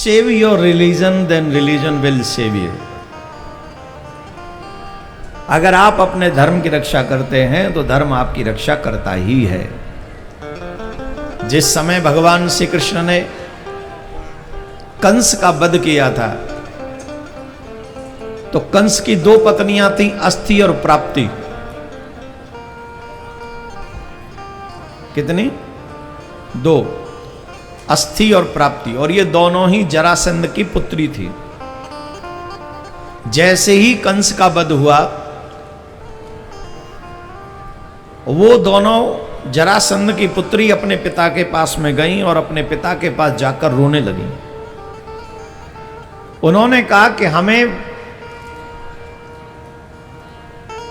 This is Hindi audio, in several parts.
save your religion, then religion will save you. अगर आप अपने धर्म की रक्षा करते हैं तो धर्म आपकी रक्षा करता ही है। जिस समय भगवान श्री कृष्ण ने कंस का वध किया था तो कंस की दो पत्नियां थी, अस्थि और प्राप्ति। कितनी? दो, अस्थि और प्राप्ति, और ये दोनों ही जरासंध की पुत्री थी। जैसे ही कंस का वध हुआ वो दोनों जरासंध की पुत्री अपने पिता के पास में गईं और अपने पिता के पास जाकर रोने लगी। उन्होंने कहा कि हमें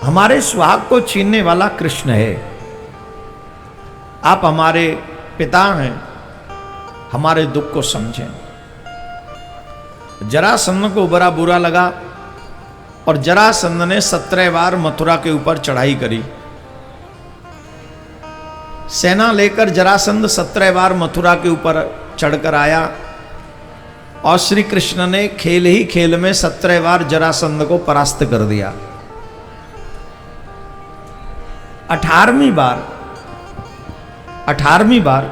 हमारे सुहाग को छीनने वाला कृष्ण है, आप हमारे पिता हैं, हमारे दुख को समझें। जरासंध को बड़ा बुरा लगा और जरासंध ने 17 बार मथुरा के ऊपर चढ़ाई करी। सेना लेकर जरासंध 17 बार मथुरा के ऊपर चढ़कर आया और श्री कृष्ण ने खेल ही खेल में 17 बार जरासंध को परास्त कर दिया। 18वीं बार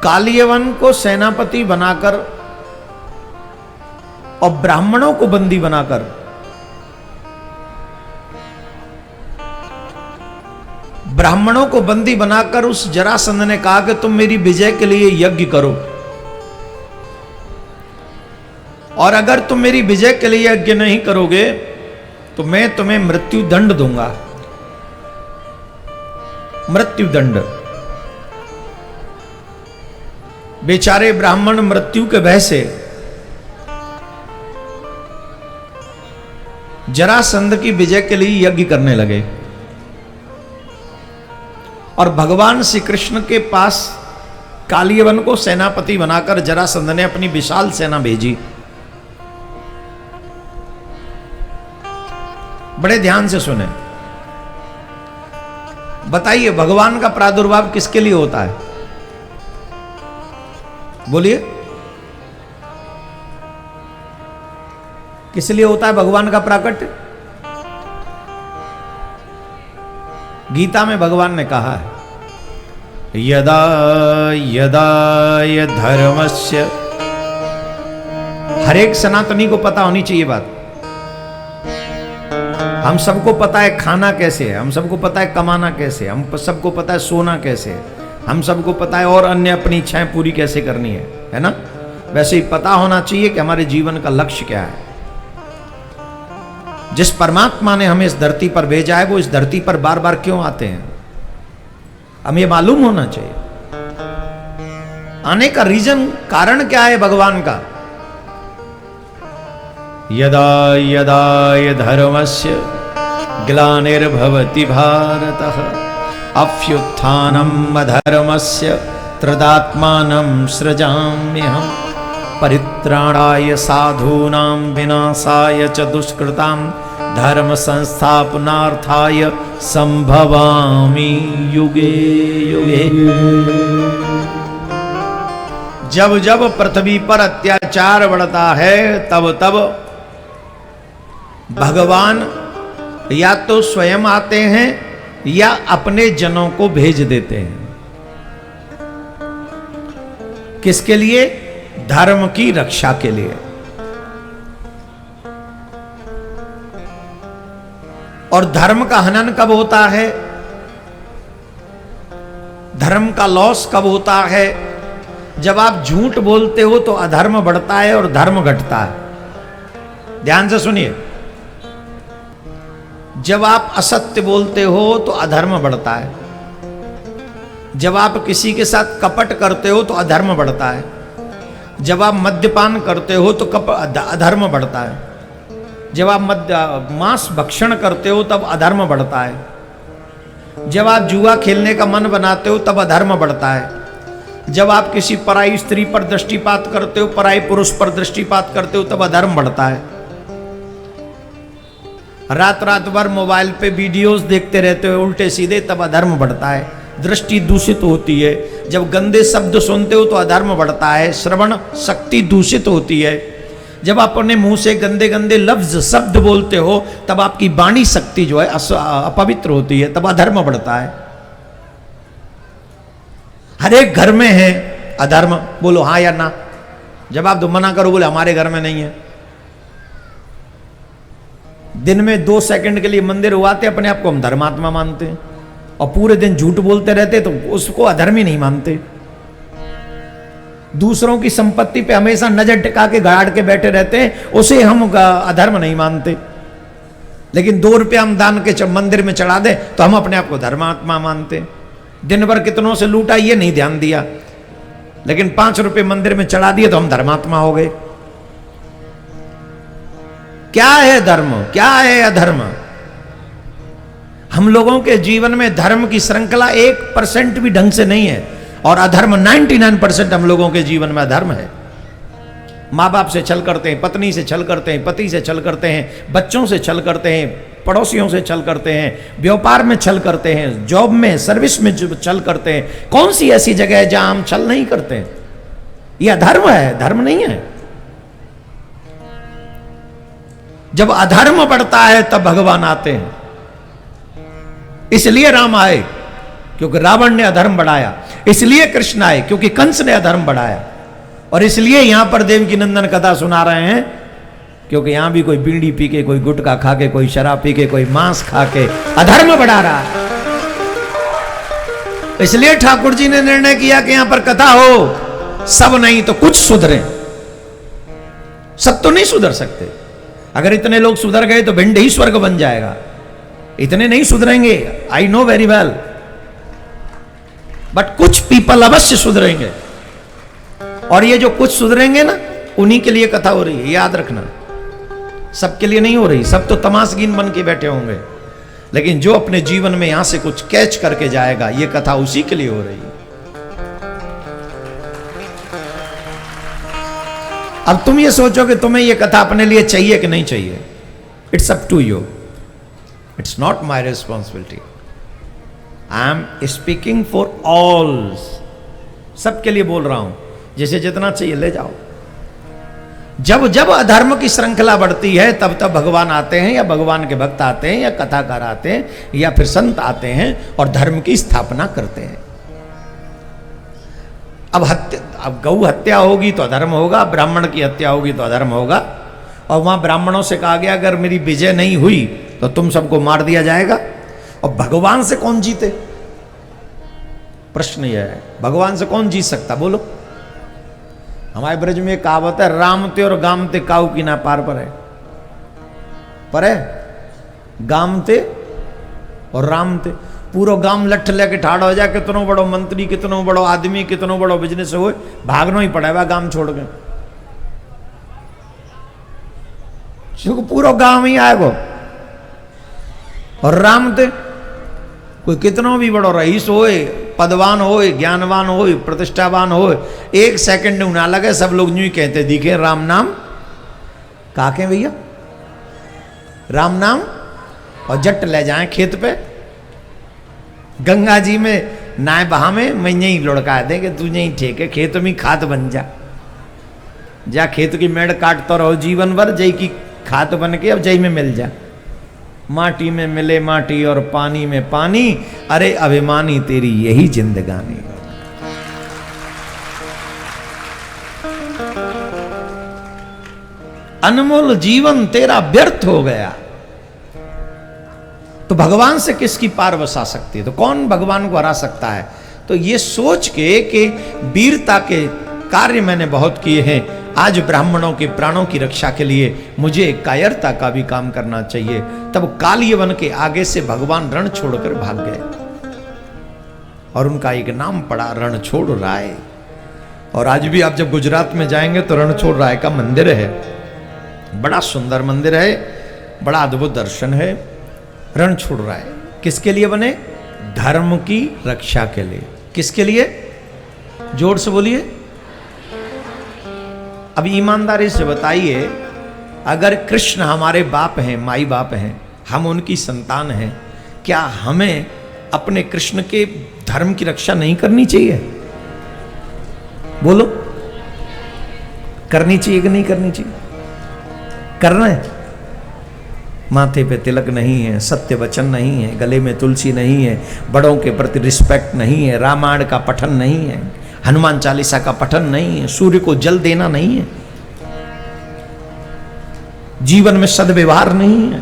कालियवन को सेनापति बनाकर और ब्राह्मणों को बंदी बनाकर उस जरासंध ने कहा कि तुम मेरी विजय के लिए यज्ञ करो, और अगर तुम मेरी विजय के लिए यज्ञ नहीं करोगे तो मैं तुम्हें मृत्यु दंड दूंगा। मृत्यु दंड। बेचारे ब्राह्मण मृत्यु के भय से जरासंध की विजय के लिए यज्ञ करने लगे और भगवान श्री कृष्ण के पास कालियवन को सेनापति बनाकर जरासंध ने अपनी विशाल सेना भेजी। बड़े ध्यान से सुने, बताइए भगवान का प्रादुर्भाव किसके लिए होता है? बोलिए, किस लिए होता है भगवान का प्राकट्य? गीता में भगवान ने कहा है, यदा यदा य धर्मस्य। हर एक सनातनी को पता होनी चाहिए बात। हम सबको पता है खाना कैसे है, हम सबको पता है कमाना कैसे, हम सबको पता है सोना कैसे है, हम सबको पता है और अन्य अपनी इच्छाएं पूरी कैसे करनी है ना? वैसे ही पता होना चाहिए कि हमारे जीवन का लक्ष्य क्या है। जिस परमात्मा ने हमें इस धरती पर भेजा है वो इस धरती पर बार बार क्यों आते हैं, हमें मालूम होना चाहिए। आने का रीजन, कारण क्या है भगवान का? यदा यदा य धर्मस्य ग्लानिर्भवति भारतः अभ्युत्थानम् अधर्मस्य तदात्मानं सृजाम्यहम् परित्राणाय साधूनां विनाशाय च दुष्कृतां धर्म संस्थापनार्थाय संभवामि युगे युगे। जब जब पृथ्वी पर अत्याचार बढ़ता है तब तब भगवान या तो स्वयं आते हैं या अपने जनों को भेज देते हैं। किसके लिए? धर्म की रक्षा के लिए। और धर्म का हनन कब होता है, धर्म का लॉस कब होता है? जब आप झूठ बोलते हो तो अधर्म बढ़ता है और धर्म घटता है। ध्यान से सुनिए, जब आप असत्य बोलते हो तो अधर्म बढ़ता है, जब आप किसी के साथ कपट करते हो तो अधर्म बढ़ता है, जब आप मद्यपान करते हो तो अधर्म बढ़ता है, जब आप मांस भक्षण करते हो तब अधर्म बढ़ता है, जब आप जुआ खेलने का मन बनाते हो तब अधर्म बढ़ता है, जब आप किसी पराई स्त्री पर दृष्टिपात करते हो, पराई पुरुष पर दृष्टिपात करते हो तब अधर्म बढ़ता है, रात रात भर मोबाइल पे वीडियोस देखते रहते हो उल्टे सीधे तब अधर्म बढ़ता है। दृष्टि दूषित होती है। जब गंदे शब्द सुनते हो तो अधर्म बढ़ता है। श्रवण शक्ति दूषित होती है। जब आप अपने मुंह से गंदे गंदे लफ्ज शब्द बोलते हो तब आपकी वाणी शक्ति जो है अपवित्र होती है, तब अधर्म बढ़ता है। हर एक घर में है अधर्म, बोलो हाँ या ना। जब आप मना करो बोले हमारे घर में नहीं है। दिन में 2 सेकंड के लिए मंदिर हुआते अपने आप को हम धर्मात्मा मानते हैं और पूरे दिन झूठ बोलते रहते तो उसको अधर्मी नहीं मानते। दूसरों की संपत्ति पे हमेशा नजर टिका के गाड़ के बैठे रहते हैं, उसे हम अधर्म नहीं मानते। लेकिन 2 रुपया हम दान के मंदिर में चढ़ा दें तो हम अपने आप को धर्मात्मा मानते। दिन भर कितनों से लूटा ये नहीं ध्यान दिया, लेकिन 5 रुपए मंदिर में चढ़ा दिए तो हम धर्मात्मा हो गए। क्या है धर्म, क्या है अधर्म? हम लोगों के जीवन में धर्म की श्रृंखला 1% भी ढंग से नहीं है और अधर्म 99% हम लोगों के जीवन में अधर्म है। माँ बाप से छल करते हैं, पत्नी से छल करते हैं, पति से छल करते हैं, बच्चों से छल करते हैं, पड़ोसियों से छल करते हैं, व्यापार में छल करते हैं, जॉब में सर्विस में छल करते हैं। कौन सी ऐसी जगह है जहां हम छल नहीं करते हैं? यह अधर्म है, धर्म नहीं है। जब अधर्म बढ़ता है तब भगवान आते हैं। इसलिए राम आए क्योंकि रावण ने अधर्म बढ़ाया, इसलिए कृष्ण आए क्योंकि कंस ने अधर्म बढ़ाया, और इसलिए यहां पर देवकी नंदन कथा सुना रहे हैं क्योंकि यहां भी कोई बीड़ी पी के, कोई गुटखा खा के, कोई शराब पी के, कोई मांस खा के अधर्म बढ़ा रहा है। इसलिए ठाकुर जी ने निर्णय किया कि यहां पर कथा हो, सब नहीं तो कुछ सुधरे। सब तो नहीं सुधर सकते। अगर इतने लोग सुधर गए तो भिंड ही स्वर्ग बन जाएगा। इतने नहीं सुधरेंगे, I know very well, but कुछ पीपल अवश्य सुधरेंगे। और ये जो कुछ सुधरेंगे ना, उन्हीं के लिए कथा हो रही है, याद रखना। सबके लिए नहीं हो रही, सब तो तमाशगीन बन के बैठे होंगे, लेकिन जो अपने जीवन में यहां से कुछ कैच करके जाएगा, ये कथा उसी के लिए हो रही है। अब तुम ये सोचो कि तुम्हें ये कथा अपने लिए चाहिए कि नहीं चाहिए। It's up to you, it's not my responsibility. I am speaking for all, सबके लिए बोल रहा हूं। जिसे जितना चाहिए ले जाओ। जब जब अधर्म की श्रृंखला बढ़ती है तब तब भगवान आते हैं, या भगवान के भक्त आते हैं, या कथाकार आते हैं, या फिर संत आते हैं और धर्म की स्थापना करते हैं। अब गौ हत्या होगी तो अधर्म होगा, ब्राह्मण की हत्या होगी तो अधर्म होगा। और वहां ब्राह्मणों से कहा गया अगर मेरी विजय नहीं हुई तो तुम सबको मार दिया जाएगा। और भगवान से कौन जीते? प्रश्न यह है, भगवान से कौन जीत सकता? बोलो। हमारे ब्रज में एक कहावत है, रामते और गामते काऊ की ना पार पर है गामते और रामते। पूरा गांव लठ लेके ठाड़ हो जाए, कितनो बड़ो मंत्री, कितनो बड़ो आदमी, कितनो बड़ो बिजनेस हो, भागना ही पड़ेगा गांव छोड़ के। क्योंकि पूरा गांव ही आएगा। और रामते कोई कितनो भी बड़ो रईस होए, पदवान होए, ज्ञानवान होए, प्रतिष्ठावान होए, 1 सेकंड ना लगे सब लोग यूं ही कहते दिखे राम नाम। काके भैया राम नाम, और जट ले जाए खेत पे, गंगा जी में नाय बहा में मैं यही लुढ़का दे कि तू यही ठीक है, खेत में खाद बन जा खेत की मेड़ काटता रहो जीवन भर, जय की खाद बन के अब जय में मिल जा। माटी में मिले माटी और पानी में पानी, अरे अभिमानी तेरी यही जिंदगानी। अनमोल जीवन तेरा व्यर्थ हो गया। तो भगवान से किसकी पार बसा सकती है? तो कौन भगवान को हरा सकता है? तो ये सोच के कि वीरता के कार्य मैंने बहुत किए हैं, आज ब्राह्मणों के प्राणों की रक्षा के लिए मुझे कायरता का भी काम करना चाहिए। तब कालियवन के आगे से भगवान रण छोड़कर भाग गए और उनका एक नाम पड़ा रणछोड़ राय। और आज भी आप जब गुजरात में जाएंगे तो रणछोड़ राय का मंदिर है, बड़ा सुंदर मंदिर है, बड़ा अद्भुत दर्शन है। रणछोड़ राय किसके लिए बने? धर्म की रक्षा के लिए। किसके लिए? जोर से बोलिए। अब ईमानदारी से बताइए, अगर कृष्ण हमारे बाप हैं, माई बाप हैं, हम उनकी संतान हैं, क्या हमें अपने कृष्ण के धर्म की रक्षा नहीं करनी चाहिए? बोलो, करनी चाहिए कि नहीं करनी चाहिए? करना है। माथे पे तिलक नहीं है, सत्य वचन नहीं है, गले में तुलसी नहीं है, बड़ों के प्रति रिस्पेक्ट नहीं है, रामायण का पठन नहीं है, हनुमान चालीसा का पठन नहीं है, सूर्य को जल देना नहीं है, जीवन में सद्व्यवहार नहीं है।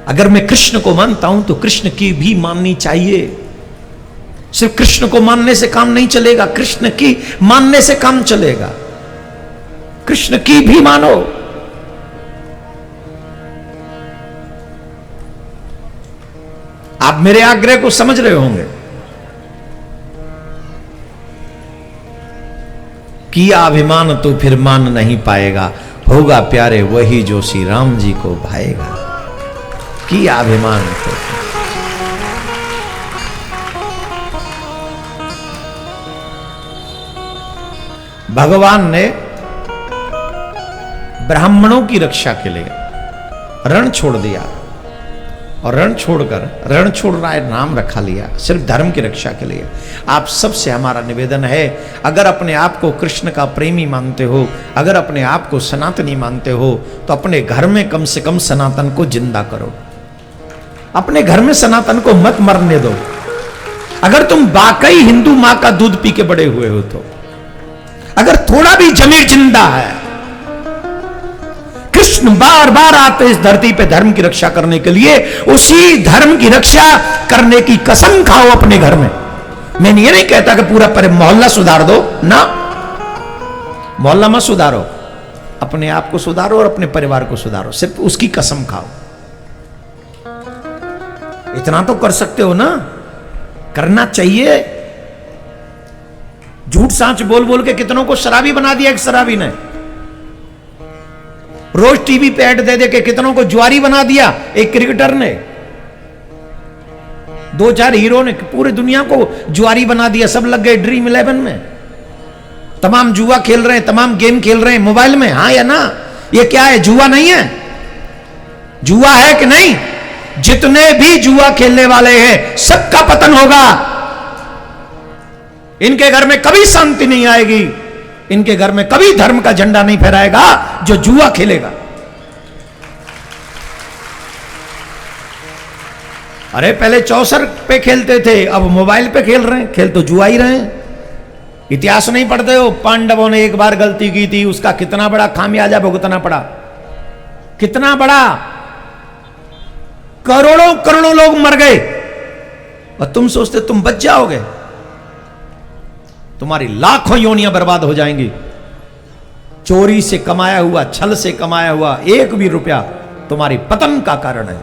अगर मैं कृष्ण को मानता हूं तो कृष्ण की भी माननी चाहिए। सिर्फ कृष्ण को मानने से काम नहीं चलेगा, कृष्ण की मानने से काम चलेगा। कृष्ण की भी मानो। आप मेरे आग्रह को समझ रहे होंगे। किया अभिमान तो फिर मान नहीं पाएगा, होगा प्यारे वही जो श्री राम जी को भाएगा। किया अभिमान तो भगवान ने ब्राह्मणों की रक्षा के लिए रण छोड़ दिया, और रण छोड़कर, रण छोड़ रहा है नाम रखा लिया, सिर्फ धर्म की रक्षा के लिए। आप सबसे हमारा निवेदन है, अगर अपने आप को कृष्ण का प्रेमी मानते हो, अगर अपने आप को सनातनी मानते हो, तो अपने घर में कम से कम सनातन को जिंदा करो। अपने घर में सनातन को मत मरने दो। अगर तुम वाकई हिंदू मां का दूध पी के बड़े हुए हो तो, अगर थोड़ा भी जमीर जिंदा है, कृष्ण बार बार आते इस धरती पे धर्म की रक्षा करने के लिए, उसी धर्म की रक्षा करने की कसम खाओ अपने घर में। मैं ये नहीं कहता कि पूरा मोहल्ला सुधार दो ना, मोहल्ला मत सुधारो, अपने आप को सुधारो और अपने परिवार को सुधारो, सिर्फ उसकी कसम खाओ। इतना तो कर सकते हो ना, करना चाहिए। झूठ सांच बोल बोल के कितनों को शराबी बना दिया एक शराबी ने, रोज टीवी पे ऐड दे दे के कितनों को जुआरी बना दिया एक क्रिकेटर ने, 2-4 हीरो ने पूरी दुनिया को जुआरी बना दिया। सब लग गए ड्रीम 11 में, तमाम जुआ खेल रहे हैं, तमाम गेम खेल रहे हैं मोबाइल में। हाँ या ना? ये क्या है? जुआ नहीं है? जुआ है कि नहीं? जितने भी जुआ खेलने वाले हैं सबका पतन होगा। इनके घर में कभी शांति नहीं आएगी, इनके घर में कभी धर्म का झंडा नहीं फहराएगा जो जुआ खेलेगा। अरे पहले चौसर पे खेलते थे, अब मोबाइल पे खेल रहे हैं। खेल तो जुआ ही रहे हैं। इतिहास नहीं पढ़ते हो? पांडवों ने एक बार गलती की थी, उसका कितना बड़ा खामियाजा भुगतना पड़ा, कितना बड़ा, करोड़ों करोड़ों लोग मर गए, और तुम सोचते तुम बच जाओगे? तुम्हारी लाखों योनियां बर्बाद हो जाएंगी। चोरी से कमाया हुआ, छल से कमाया हुआ एक भी रुपया तुम्हारी पतन का कारण है।